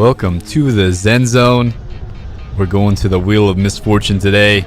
Welcome to the Zen Zone. We're going to the Wheel of Misfortune today.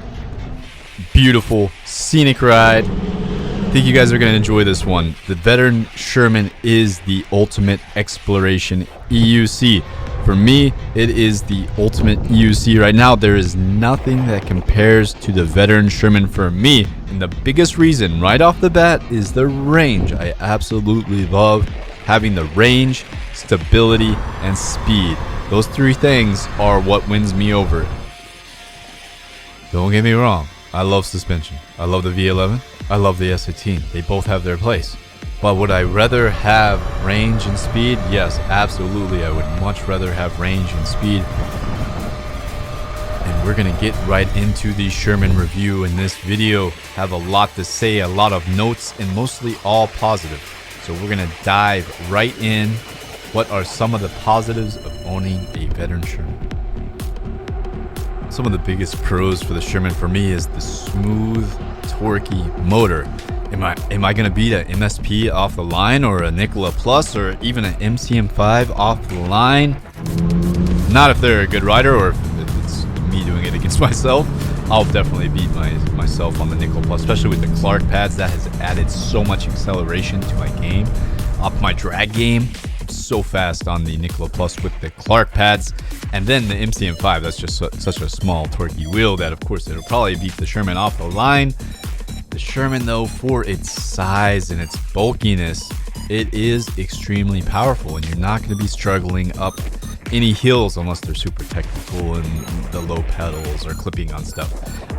Beautiful, scenic ride. I think you guys are going to enjoy this one. The veteran Sherman is the ultimate exploration EUC. For me, it is the ultimate EUC right now. There is nothing that compares to the veteran Sherman for me. And the biggest reason right off the bat is the range. I absolutely love having the range, stability, and speed. Those three things are what wins me over. Don't get me wrong, I love suspension. I love the V11. I love the S18. They both have their place. But would I rather have range and speed? Yes, absolutely. I would much rather have range and speed. And we're gonna get right into the Sherman review in this video. Have a lot to say, a lot of notes, and mostly all positive. So we're gonna dive right in. What are some of the positives of owning a veteran Sherman? Some of the biggest pros for the Sherman for me is the smooth, torquey motor. Am I gonna beat a MSP off the line, or a Nikola Plus, or even an MCM5 off the line? Not if they're a good rider, or if it's me doing it against myself. I'll definitely beat myself on the Nikola Plus, especially with the Clark pads. That has added so much acceleration to my game, up my drag game. So fast on the Nikola Plus with the Clark pads, and then the MCM5. That's just such a small, torquey wheel that, of course, it'll probably beat the Sherman off the line. The Sherman, though, for its size and its bulkiness, it is extremely powerful, and you're not going to be struggling up any hills unless they're super technical and the low pedals or clipping on stuff.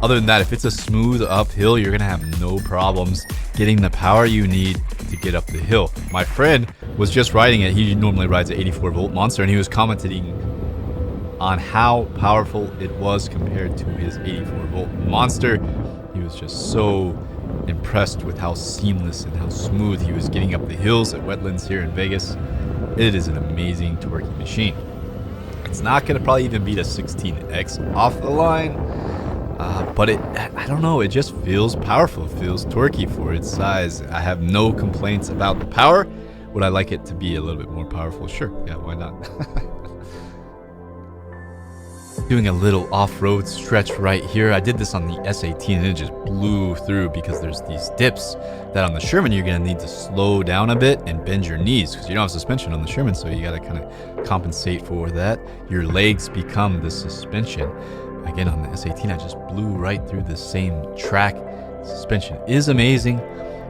Other than that, if it's a smooth uphill, you're gonna have no problems getting the power you need to get up the hill. My friend was just riding it. He normally rides an 84 volt Monster, and he was commenting on how powerful it was compared to his 84 volt Monster. He was just so impressed with how seamless and how smooth he was getting up the hills at wetlands here in Vegas. It is an amazing torquey machine. It's not going to probably even beat a 16X off the line, but I don't know, it just feels powerful. It feels torquey for its size. I have no complaints about the power. Would I like it to be a little bit more powerful? Sure, yeah, why not? Doing a little off-road stretch right here. I did this on the S18 and it just blew through because there's these dips that on the Sherman you're going to need to slow down a bit and bend your knees because you don't have suspension on the Sherman, so you got to kind of compensate for that. Your legs become the suspension. Again, on the S18 I just blew right through the same track. Suspension is amazing.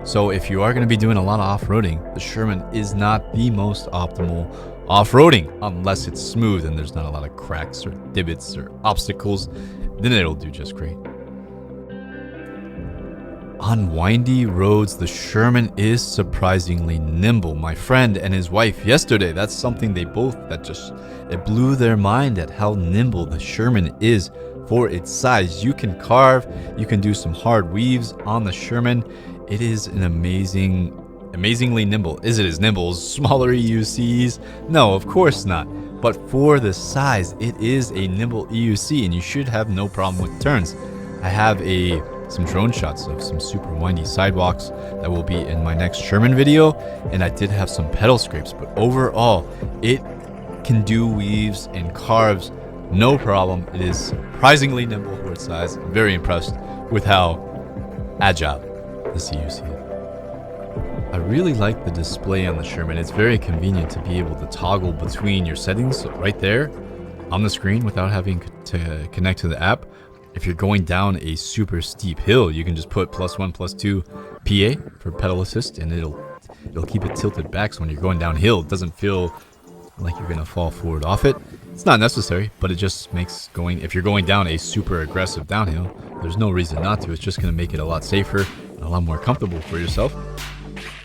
So if you are going to be doing a lot of off-roading, the Sherman is not the most optimal off-roading unless it's smooth and there's not a lot of cracks or divots or obstacles. Then it'll do just great. On windy roads, the Sherman is surprisingly nimble. My friend and his wife yesterday, that's something they both, it blew their mind at how nimble the Sherman is for its size. You can carve, you can do some hard weaves on the Sherman. It is an amazingly nimble. Is it as nimble as smaller EUCs? No, of course not. But for the size, it is a nimble EUC, and you should have no problem with turns. I have some drone shots of some super windy sidewalks that will be in my next Sherman video, and I did have some pedal scrapes, but overall, it can do weaves and carves, no problem. It is surprisingly nimble for its size. I'm very impressed with how agile this EUC is. I really like the display on the Sherman. It's very convenient to be able to toggle between your settings right there on the screen without having to connect to the app. If you're going down a super steep hill, you can just put +1, +2 PA for pedal assist, and it'll keep it tilted back, so when you're going downhill, it doesn't feel like you're gonna fall forward off it. It's not necessary, but it just makes if you're going down a super aggressive downhill, there's no reason not to. It's just gonna make it a lot safer and a lot more comfortable for yourself.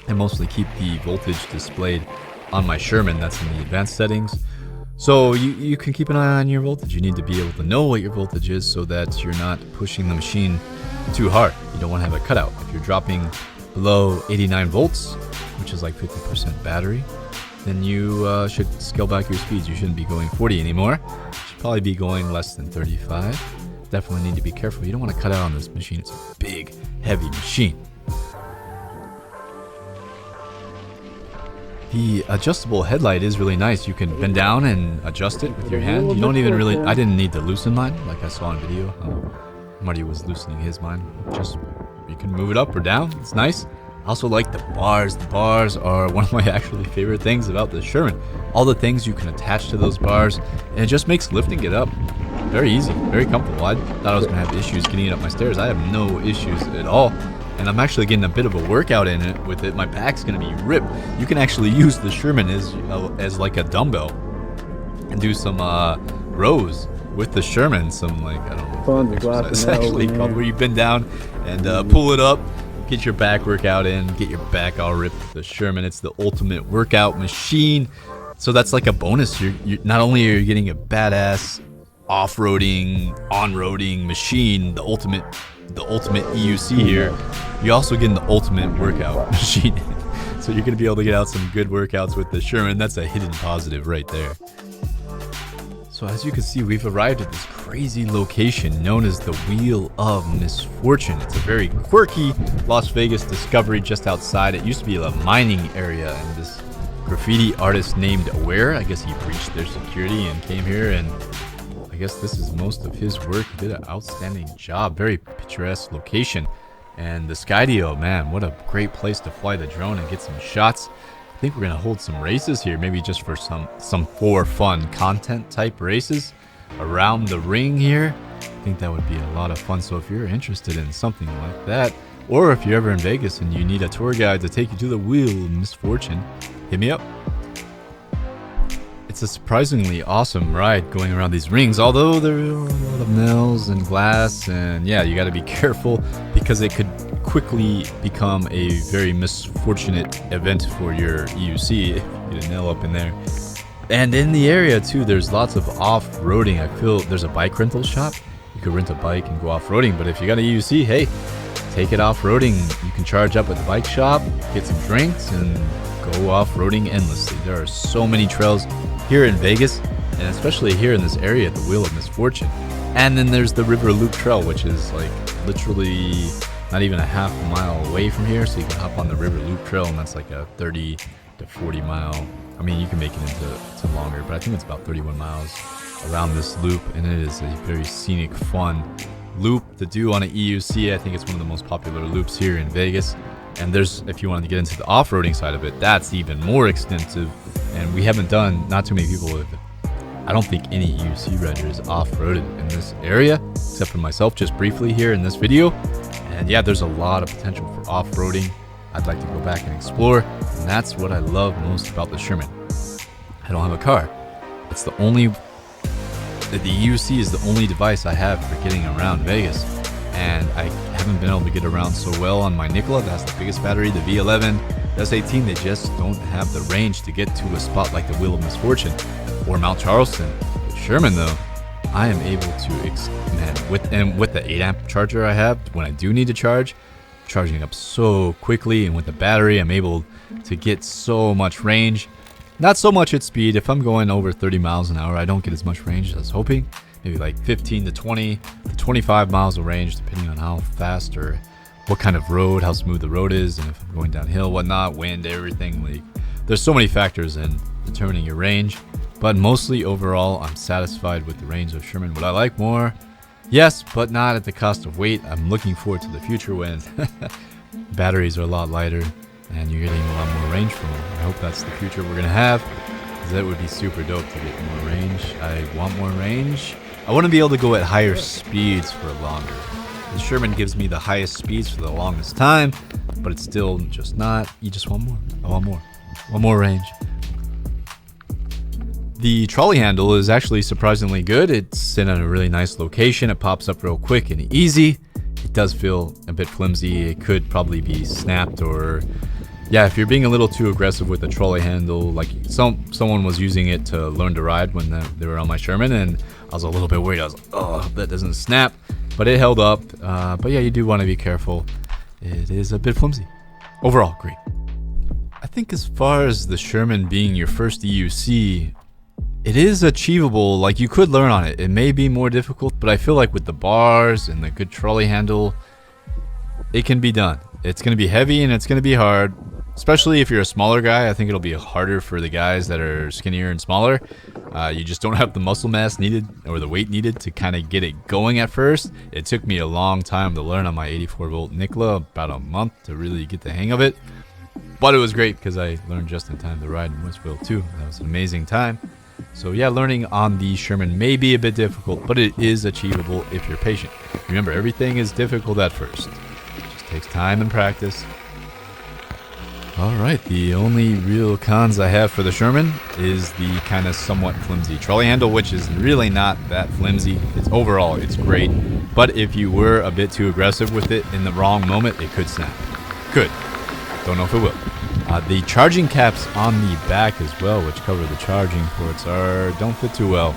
I mostly keep the voltage displayed on my Sherman. That's in the advanced settings. So you can keep an eye on your voltage. You need to be able to know what your voltage is so that you're not pushing the machine too hard. You don't want to have a cutout. If you're dropping below 89 volts, which is like 50% battery, then you should scale back your speeds. You shouldn't be going 40 anymore. You should probably be going less than 35. Definitely need to be careful. You don't want to cut out on this machine. It's a big, heavy machine. The adjustable headlight is really nice. You can bend down and adjust it with your hand. You don't even really... I didn't need to loosen mine like I saw in video. Marty was loosening his mine. Just, you can move it up or down. It's nice. I also like the bars. The bars are one of my actually favorite things about the Sherman. All the things you can attach to those bars, and it just makes lifting it up very easy, very comfortable. I thought I was going to have issues getting it up my stairs. I have no issues at all. And I'm actually getting a bit of a workout in it with it. My back's going to be ripped. You can actually use the Sherman as like a dumbbell and do some rows with the Sherman. Some like, I don't know, exercise actually called, where you bend down and pull it up. Get your back workout in, get your back all ripped with the Sherman. It's the ultimate workout machine. So that's like a bonus. You're not only are you getting a badass off-roading, on-roading machine, the ultimate EUC here, you're also getting the ultimate workout machine. So you're going to be able to get out some good workouts with the Sherman. That's a hidden positive right there. So as you can see, we've arrived at this crazy location known as the Wheel of Misfortune. It's a very quirky Las Vegas discovery just outside. It used to be a mining area, and this graffiti artist named Aware, I guess he breached their security and came here, and I guess this is most of his work. He did an outstanding job. Very picturesque location. And the Skydio, man, what a great place to fly the drone and get some shots. I think we're gonna hold some races here, maybe just for some for fun content type races around the ring here. I think that would be a lot of fun. So if you're interested in something like that, or if you're ever in Vegas and you need a tour guide to take you to the Wheel of Misfortune, hit me up. It's a surprisingly awesome ride going around these rings, although there are a lot of nails and glass, and yeah, you got to be careful because it could quickly become a very misfortunate event for your EUC if you get a nail up in there. And in the area too, there's lots of off-roading. I feel there's a bike rental shop. You could rent a bike and go off-roading, but if you got a EUC, hey, take it off-roading. You can charge up at the bike shop, get some drinks, and go off-roading endlessly. There are so many trails here in Vegas, and especially here in this area at the Wheel of Misfortune. And then there's the River Loop Trail, which is like literally not even a half a mile away from here, so you can hop on the River Loop Trail, and that's like a 30 to 40 mile, I mean, you can make it into longer, but I think it's about 31 miles around this loop, and it is a very scenic, fun loop to do on an EUC. I think it's one of the most popular loops here in Vegas. And there's, if you wanted to get into the off-roading side of it, that's even more extensive. And we haven't done, not too many people have, I don't think any EUC rider is off-roaded in this area, except for myself just briefly here in this video. And yeah, there's a lot of potential for off-roading. I'd like to go back and explore, and that's what I love most about the Sherman. I don't have a car. It's the only, the EUC is the only device I have for getting around Vegas. And I haven't been able to get around so well on my Nikola. That's the biggest battery. The V11, the S18, they just don't have the range to get to a spot like the Wheel of Misfortune or Mount Charleston. With Sherman though, I am able to, with the 8 amp charger I have, when I do need to charge, charging up so quickly, and with the battery, I'm able to get so much range. Not so much at speed. If I'm going over 30 miles an hour, I don't get as much range as I was hoping. Maybe like 15 to 20 to 25 miles of range, depending on how fast or what kind of road, how smooth the road is, and if I'm going downhill, whatnot, wind, everything. Like, there's so many factors in determining your range, but mostly overall, I'm satisfied with the range of Sherman. Would I like more? Yes, but not at the cost of weight. I'm looking forward to the future when batteries are a lot lighter and you're getting a lot more range from them. I hope that's the future we're gonna have, because that would be super dope to get more range. I want more range. I want to be able to go at higher speeds for longer. The Sherman gives me the highest speeds for the longest time, but it's still just not. You just want more. I want more. One more range. The trolley handle is actually surprisingly good. It's in a really nice location. It pops up real quick and easy. It does feel a bit flimsy. It could probably be snapped, or yeah, if you're being a little too aggressive with the trolley handle, like someone was using it to learn to ride when they were on my Sherman, and I was a little bit worried. I was like, oh, I hope that doesn't snap, but it held up. But yeah, you do want to be careful. It is a bit flimsy. Overall, great. I think as far as the Sherman being your first EUC, it is achievable. Like, you could learn on it. It may be more difficult, but I feel like with the bars and the good trolley handle, it can be done. It's going to be heavy and it's going to be hard, Especially if you're a smaller guy, I think it'll be harder for the guys that are skinnier and smaller. You just don't have the muscle mass needed or the weight needed to kind of get it going at first. It took me a long time to learn on my 84 volt Nikola, about a month to really get the hang of it. But it was great because I learned just in time to ride in Westville too. That was an amazing time. So yeah, learning on the Sherman may be a bit difficult, but it is achievable if you're patient. Remember, everything is difficult at first. It just takes time and practice. Alright, the only real cons I have for the Sherman is the kind of somewhat flimsy trolley handle, which is really not that flimsy. Overall, it's great, but if you were a bit too aggressive with it in the wrong moment, it could snap. Could. Don't know if it will. The charging caps on the back as well, which cover the charging ports, don't fit too well.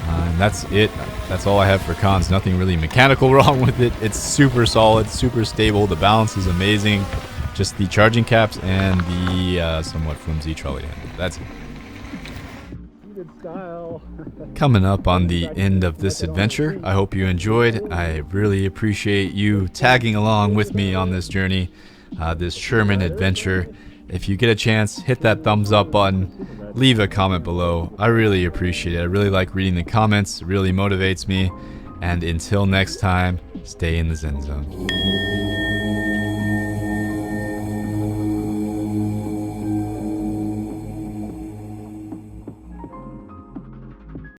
And that's it. That's all I have for cons. Nothing really mechanical wrong with it. It's super solid, super stable. The balance is amazing. Just the charging caps and the somewhat flimsy trolley handle. That's it. Good style. Coming up on the end of this adventure, I hope you enjoyed. I really appreciate you tagging along with me on this journey, this Sherman adventure. If you get a chance, hit that thumbs up button, leave a comment below. I really appreciate it. I really like reading the comments. It really motivates me. And until next time, stay in the Zen Zone.